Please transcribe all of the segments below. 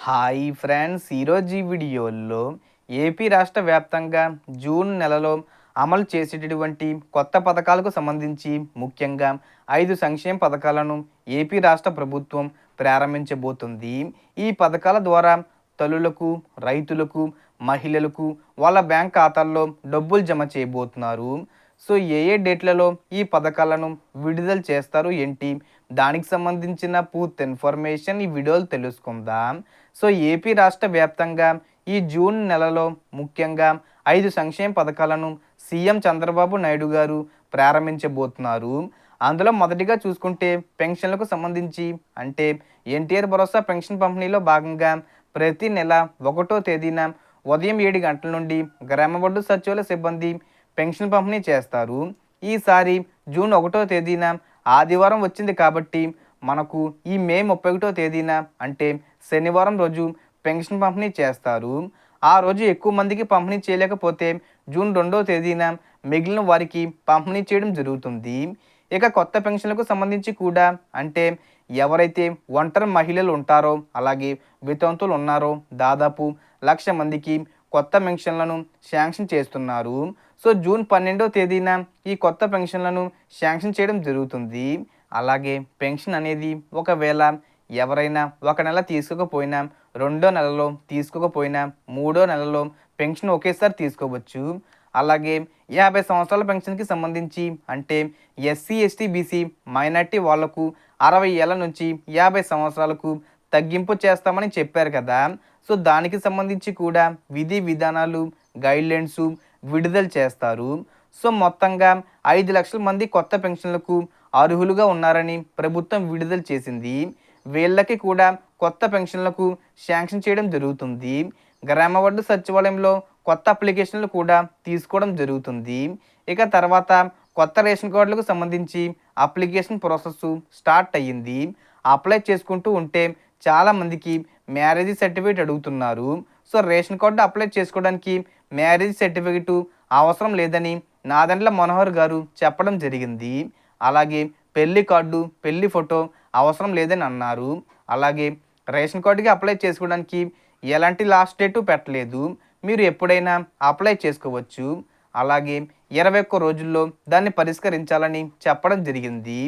Hi friends, ఈరోజు ఈ వీడియోలో ఏపీ రాష్ట్ర వ్యాప్తంగా జూన్ నెలలో అమలు చేసేటటువంటి కొత్త పథకాలకు సంబంధించి ముఖ్యంగా 5 సంక్షేమ పథకాలను ఏపీ రాష్ట్ర ప్రభుత్వం ప్రారంభించబోతుంది. ఈ పథకాల ద్వారా తల్లులకు, రైతులకు, మహిళలకు వాళ్ళ బ్యాంక్ ఖాతాల్లో డబ్బులు జమ చేయబోతున్నారు. సో ఏ డేట్లలో ఈ పథకాలను విడుదల చేస్తారు ఏంటి, దానికి సంబంధించిన పూర్తి ఇన్ఫర్మేషన్ ఈ వీడియోలో తెలుసుకుందాం. సో ఏపీ రాష్ట్ర వ్యాప్తంగా ఈ జూన్ నెలలో ముఖ్యంగా 5 సంక్షేమ పథకాలను సీఎం చంద్రబాబు నాయుడు గారు ప్రారంభించబోతున్నారు. అందులో మొదటిగా చూసుకుంటే పెన్షన్లకు సంబంధించి అంటే ఎన్టీఆర్ భరోసా పెన్షన్ పంపిణీలో భాగంగా ప్రతి నెల 1వ తేదీన ఉదయం 7 గంటల నుండి గ్రామ వార్డు సచివాలయ సిబ్బంది పెన్షన్ పంపిణీ చేస్తారు. ఈసారి జూన్ 1వ తేదీన ఆదివారం వచ్చింది కాబట్టి మనకు ఈ మే 31వ తేదీన అంటే శనివారం రోజు పెన్షన్ పంపిణీ చేస్తారు. ఆ రోజు ఎక్కువ మందికి పంపిణీ చేయలేకపోతే జూన్ 2వ తేదీన మిగిలిన వారికి పంపిణీ చేయడం జరుగుతుంది. ఇక కొత్త పెన్షన్లకు సంబంధించి కూడా అంటే ఎవరైతే ఒంటరి మహిళలు ఉంటారో అలాగే వితంతులు ఉన్నారో దాదాపు 1,00,000 మందికి కొత్త పెన్షన్లను శాంక్షన్ చేస్తున్నారు. సో జూన్ 12వ తేదీన ఈ కొత్త పెన్షన్లను శాంక్షన్ చేయడం జరుగుతుంది. అలాగే పెన్షన్ అనేది ఒకవేళ ఎవరైనా ఒక నెల తీసుకోకపోయినా, 2వ నెలలో తీసుకోకపోయినా, 3వ నెలలో పెన్షన్ ఒకేసారి తీసుకోవచ్చు. అలాగే 50 సంవత్సరాల పెన్షన్కి సంబంధించి అంటే ఎస్సీ, ఎస్టీ, బీసీ మైనార్టీ వాళ్లకు 60 ఏళ్ల నుంచి 50 సంవత్సరాలకు తగ్గింపు చేస్తామని చెప్పారు కదా. సో దానికి సంబంధించి కూడా విధి విధానాలు గైడ్లైన్స్ విడుదల చేస్తారు. సో మొత్తంగా 5 లక్షల మంది కొత్త పెన్షన్లకు అర్హులుగా ఉన్నారని ప్రభుత్వం విడుదల చేసింది. వీళ్ళకి కూడా కొత్త పెన్షన్లకు శాంక్షన్ చేయడం జరుగుతుంది. గ్రామ వార్డు సచివాలయంలో కొత్త అప్లికేషన్లు కూడా తీసుకోవడం జరుగుతుంది. ఇక తర్వాత కొత్త రేషన్ కార్డులకు సంబంధించి అప్లికేషన్ ప్రాసెస్ స్టార్ట్ అయ్యింది. అప్లై చేసుకుంటూ ఉంటే చాలామందికి మ్యారేజ్ సర్టిఫికేట్ అడుగుతున్నారు. సో రేషన్ కార్డు అప్లై చేసుకోవడానికి మ్యారేజ్ సర్టిఫికేట్ అవసరం లేదని నాదెండ్ల మనోహర్ గారు చెప్పడం జరిగింది. అలాగే పెళ్లి కార్డు, పెళ్లి ఫోటో అవసరం లేదని అన్నారు. అలాగే రేషన్ కార్డుకి అప్లై చేసుకోవడానికి ఎలాంటి లాస్ట్ డేటు పెట్టలేదు. మీరు ఎప్పుడైనా అప్లై చేసుకోవచ్చు. అలాగే 21 రోజుల్లో దాన్ని పరిష్కరించాలని చెప్పడం జరిగింది.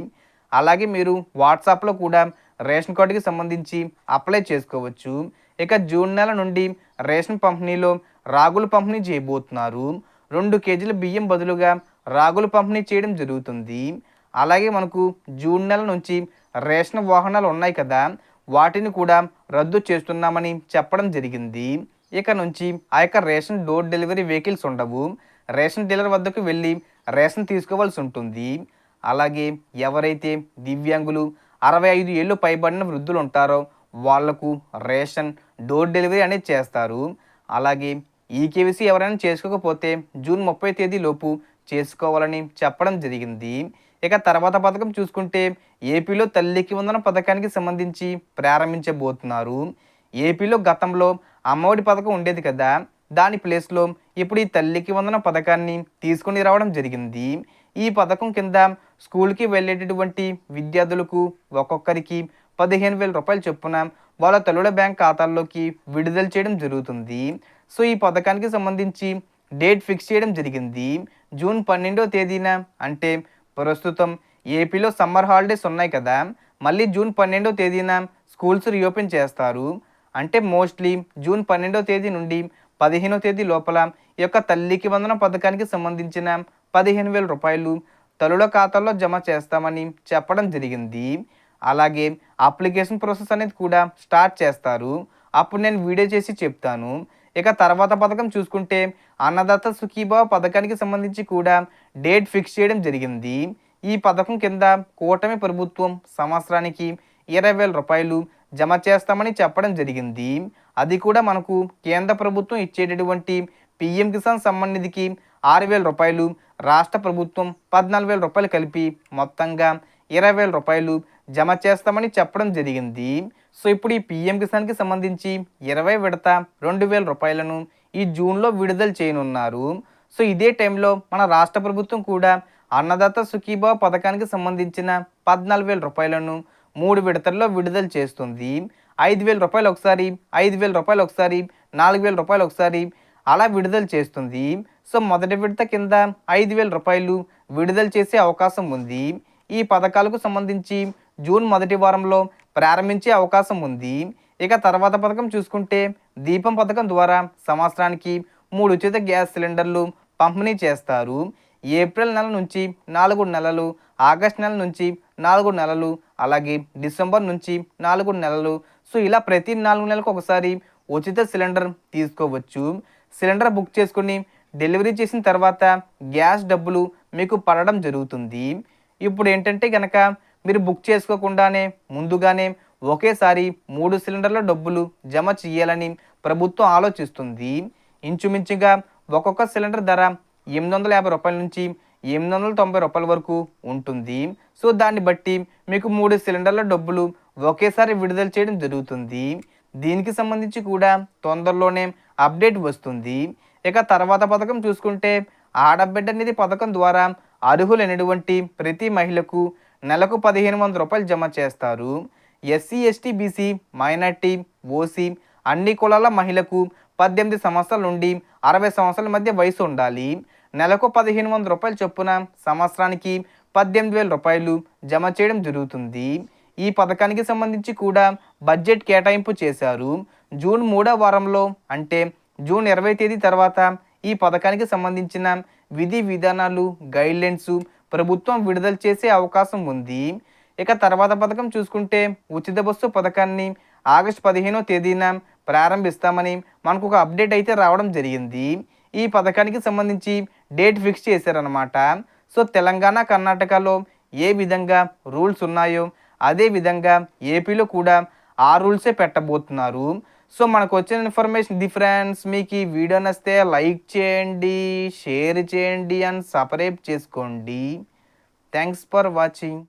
అలాగే మీరు వాట్సాప్లో కూడా రేషన్ కార్డుకి సంబంధించి అప్లై చేసుకోవచ్చు. ఇక జూన్ నెల నుండి రేషన్ పంపిణీలో రాగులు పంపిణీ చేయబోతున్నారు. 2 కేజీల బియ్యం బదులుగా రాగులు పంపిణీ చేయడం జరుగుతుంది. అలాగే మనకు జూన్ నెల నుంచి రేషన్ వాహనాలు ఉన్నాయి కదా, వాటిని కూడా రద్దు చేస్తున్నామని చెప్పడం జరిగింది. ఇక నుంచి ఆ యొక్క రేషన్ డోర్ డెలివరీ వెహికల్స్ ఉండవు. రేషన్ డీలర్ వద్దకు వెళ్ళి రేషన్ తీసుకోవాల్సి ఉంటుంది. అలాగే ఎవరైతే దివ్యాంగులు 65 ఏళ్ళు పైబడిన వృద్ధులు ఉంటారో వాళ్లకు రేషన్ డోర్ డెలివరీ అనేది చేస్తారు. అలాగే ఈకేవీసీ ఎవరైనా చేసుకోకపోతే జూన్ 30 తేదీ లోపు చేసుకోవాలని చెప్పడం జరిగింది. ఇక తర్వాత పథకం చూసుకుంటే ఏపీలో తల్లికి వందనం పథకానికి సంబంధించి ప్రారంభించబోతున్నారు. ఏపీలో గతంలో అమ్మఒడి పథకం ఉండేది కదా, దాని ప్లేస్లో ఇప్పుడు ఈ తల్లికి వందనం పథకాన్ని తీసుకుని రావడం జరిగింది. ఈ పథకం కింద స్కూల్కి వెళ్ళేటటువంటి విద్యార్థులకు ఒక్కొక్కరికి 15,000 రూపాయలు చొప్పున వాళ్ళ తల్లుల బ్యాంక్ ఖాతాల్లోకి విడుదల చేయడం జరుగుతుంది. సో ఈ పథకానికి సంబంధించి డేట్ ఫిక్స్ చేయడం జరిగింది. జూన్ 12వ తేదీన అంటే ప్రస్తుతం ఏపీలో సమ్మర్ హాలిడేస్ ఉన్నాయి కదా, మళ్ళీ జూన్ 12వ తేదీన స్కూల్స్ రీఓపెన్ చేస్తారు. అంటే మోస్ట్లీ జూన్ 12వ తేదీ నుండి 15వ తేదీ లోపల ఈ యొక్క తల్లికి వందనం పథకానికి సంబంధించిన 15,000 రూపాయలు తల్లుల ఖాతాల్లో జమ చేస్తామని చెప్పడం జరిగింది. అలాగే అప్లికేషన్ ప్రాసెస్ అనేది కూడా స్టార్ట్ చేస్తారు. అప్పుడు నేను వీడియో చేసి చెప్తాను. ఇక తర్వాత పథకం చూసుకుంటే అన్నదాత సుఖీభావ పథకానికి సంబంధించి కూడా డేట్ ఫిక్స్ చేయడం జరిగింది. ఈ పథకం కింద కూటమి ప్రభుత్వం సంవత్సరానికి 20,000 రూపాయలు జమ చేస్తామని చెప్పడం జరిగింది. అది కూడా మనకు కేంద్ర ప్రభుత్వం ఇచ్చేటటువంటి పీఎం కిసాన్ సమ్మాన్ నిధికి 6,000 రూపాయలు, రాష్ట్ర ప్రభుత్వం 14,000 రూపాయలు కలిపి మొత్తంగా 20,000 రూపాయలు జమ చేస్తామని చెప్పడం జరిగింది. సో ఇప్పుడు ఈ పీఎం కిసాన్కి సంబంధించి 20 విడత 2,000 రూపాయలను ఈ జూన్లో విడుదల చేయనున్నారు. సో ఇదే టైంలో మన రాష్ట్ర ప్రభుత్వం కూడా అన్నదాత సుఖీభావ పథకానికి సంబంధించిన 14,000 రూపాయలను 3 విడతల్లో విడుదల చేస్తుంది. రూ. 5,000 ఒకసారి, రూ. 5,000 ఒకసారి, రూ. 4,000 ఒకసారి అలా విడుదల చేస్తుంది. సో మొదటి విడత కింద రూ. 5,000 విడుదల చేసే అవకాశం ఉంది. ఈ పథకాలకు సంబంధించి జూన్ మొదటి వారంలో ప్రారంభించే అవకాశం ఉంది. ఇక తర్వాత పథకం చూసుకుంటే దీపం పథకం ద్వారా సంవత్సరానికి 3 ఉచిత గ్యాస్ సిలిండర్లు పంపిణీ చేస్తారు. ఏప్రిల్ నెల నుంచి 4 నెలలు, ఆగస్ట్ నెల నుంచి 4 నెలలు, అలాగే డిసెంబర్ నుంచి 4 నెలలు. సో ఇలా ప్రతి 4 నెలలకు ఒకసారి ఉచిత సిలిండర్ తీసుకోవచ్చు. సిలిండర్ బుక్ చేసుకుని డెలివరీ చేసిన తర్వాత గ్యాస్ డబ్బులు మీకు పడడం జరుగుతుంది. ఇప్పుడు ఏంటంటే కనుక మీరు బుక్ చేసుకోకుండానే ముందుగానే ఒకేసారి 3 సిలిండర్ల డబ్బులు జమ చేయాలని ప్రభుత్వం ఆలోచిస్తుంది. ఇంచుమించుగా ఒక్కొక్క సిలిండర్ ధర రూ. 850 నుంచి రూ. 890 వరకు ఉంటుంది. సో దాన్ని బట్టి మీకు 3 సిలిండర్ల డబ్బులు ఒకేసారి విడుదల చేయడం జరుగుతుంది. దీనికి సంబంధించి కూడా తొందరలోనే అప్డేట్ వస్తుంది. ఇక తర్వాత పథకం చూసుకుంటే ఆడబిడ్డ నిధి పథకం ద్వారా అర్హులైనటువంటి ప్రతి మహిళకు నెలకు రూ. 1,500 జమ చేస్తారు. SC, ST, BC, minority, OC అన్ని కులాల మహిళకు 18 సంవత్సరాల నుండి 60 సంవత్సరాల మధ్య వయసు ఉండాలి. నెలకు రూ. 1,500 చొప్పున సంవత్సరానికి రూ. 18,000 జమ చేయడం జరుగుతుంది. ఈ పథకానికి సంబంధించి కూడా బడ్జెట్ కేటాయింపు చేశారు. జూన్ 3వ వారంలో అంటే జూన్ 20వ తేదీ తర్వాత ఈ పథకానికి సంబంధించిన విధి విధానాలు, గైడ్లైన్స్ ప్రభుత్వం విడుదల చేసే అవకాశం ఉంది. ఇక తర్వాత పథకం చూసుకుంటే ఉచిత బస్సు పథకాన్ని ఆగస్టు 15వ తేదీన ప్రారంభిస్తామని మనకు ఒక అప్డేట్ అయితే రావడం జరిగింది. ఈ పథకానికి సంబంధించి డేట్ ఫిక్స్ చేశారనమాట. సో తెలంగాణ, కర్ణాటకలో ఏ విధంగా రూల్స్ ఉన్నాయో అదే విధంగా ఏపీలో కూడా ఆ రూల్సే పెట్టబోతున్నారు. సో మనకు వచ్చిన ఇన్ఫర్మేషన్ ఇది ఫ్రెండ్స్. మీకు ఈ వీడియో నచ్చితే లైక్ చేయండి, షేర్ చేయండి అండ్ సబ్స్క్రైబ్ చేసుకోండి. Thanks for watching.